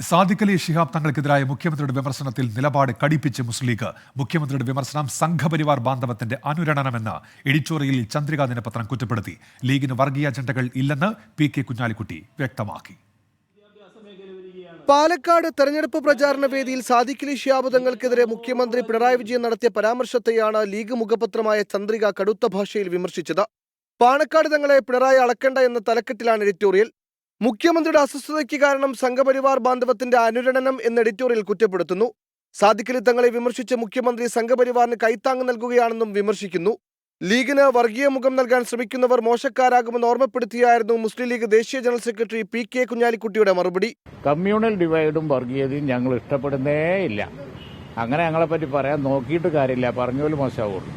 സാദിഖ് അലി ശിഹാബ് തങ്ങൾക്കെതിരായ മുഖ്യമന്ത്രിയുടെ വിമർശനത്തിൽ നിലപാട് കടുപ്പിച്ച് മുസ്ലിം ലീഗ്. മുഖ്യമന്ത്രിയുടെ വിമർശനം സംഘപരിവാർ ബാന്ധവത്തിന്റെ അനുരണനമെന്ന് എഡിറ്റോറിയലിൽ ചന്ദ്രികാ ദിനപത്രം കുറ്റപ്പെടുത്തി. ലീഗിന് വർഗീയ അജണ്ടകൾ ഇല്ലെന്ന് പി.കെ. കുഞ്ഞാലിക്കുട്ടി വ്യക്തമാക്കി. പാലക്കാട് തെരഞ്ഞെടുപ്പ് പ്രചാരണ വേദിയിൽ സാദിഖ് അലി ശിഹാബ് തങ്ങൾക്കെതിരെ മുഖ്യമന്ത്രി പിണറായി വിജയൻ നടത്തിയ പരാമർശത്തെയാണ് ലീഗ് മുഖപത്രമായ ചന്ദ്രിക കടുത്ത ഭാഷയിൽ വിമർശിച്ചത്. പാണക്കാട് തങ്ങളെ പിണറായി അളക്കണ്ട എന്ന തലക്കെട്ടിലാണ് എഡിറ്റോറിയൽ. മുഖ്യമന്ത്രിയുടെ അസ്വസ്ഥതയ്ക്ക് കാരണം സംഘപരിവാർ ബാന്ധവത്തിന്റെ അനുരണനം എന്ന് എഡിറ്റോറിയൽ കുറ്റപ്പെടുത്തുന്നു. സാദിഖ് അലി തങ്ങളെ വിമർശിച്ച് മുഖ്യമന്ത്രി സംഘപരിവാറിന് കൈത്താങ് നൽകുകയാണെന്നും വിമർശിക്കുന്നു. ലീഗിന് വർഗീയ മുഖം നൽകാൻ ശ്രമിക്കുന്നവർ മോശക്കാരാകുമെന്ന് ഓർമ്മപ്പെടുത്തിയായിരുന്നു മുസ്ലിം ലീഗ് ദേശീയ ജനറൽ സെക്രട്ടറി പി.കെ. കുഞ്ഞാലിക്കുട്ടിയുടെ മറുപടി. കമ്മ്യൂണൽ ഡിവൈഡും വർഗീയതയും ഞങ്ങൾ ഇഷ്ടപ്പെടുന്നേ ഇല്ല. അങ്ങനെ ഞങ്ങളെപ്പറ്റി പറയാൻ നോക്കിയിട്ട് കാര്യമില്ല, പറഞ്ഞോലും മോശമാവുള്ളൂ.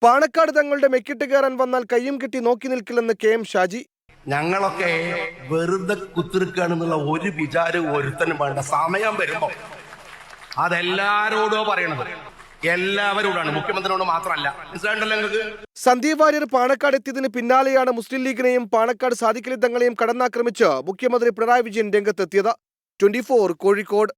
പാണക്കാട് തങ്ങളുടെ മെക്കിട്ട് കയറാൻ വന്നാൽ കയ്യും കെട്ടി നോക്കി നിൽക്കില്ലെന്ന് കെ.എം. ഷാജി. ഞങ്ങളൊക്കെ വെറുതെ കുത്തിരിക്കുകയാണെന്നുള്ള ഒരു വിചാരം ഒരുത്തനും വേണ്ട. സമയം വരുമ്പോ അതെല്ലാരോടോ പറയണത്, എല്ലാവരോടാണ്, മുഖ്യമന്ത്രിയോട് മാത്രമല്ല. മനസ്സിലായിട്ടല്ലോ നിങ്ങൾക്ക്? സന്ദീപ് വാര്യർ പാണക്കാട് എത്തിയതിന് പിന്നാലെയാണ് മുസ്ലിം ലീഗിനെയും പാണക്കാട് സാദിഖ് അലി തങ്ങളെയും കടന്നാക്രമിച്ച് മുഖ്യമന്ത്രി പിണറായി വിജയൻ രംഗത്തെത്തിയത്. 24 കോഴിക്കോട്.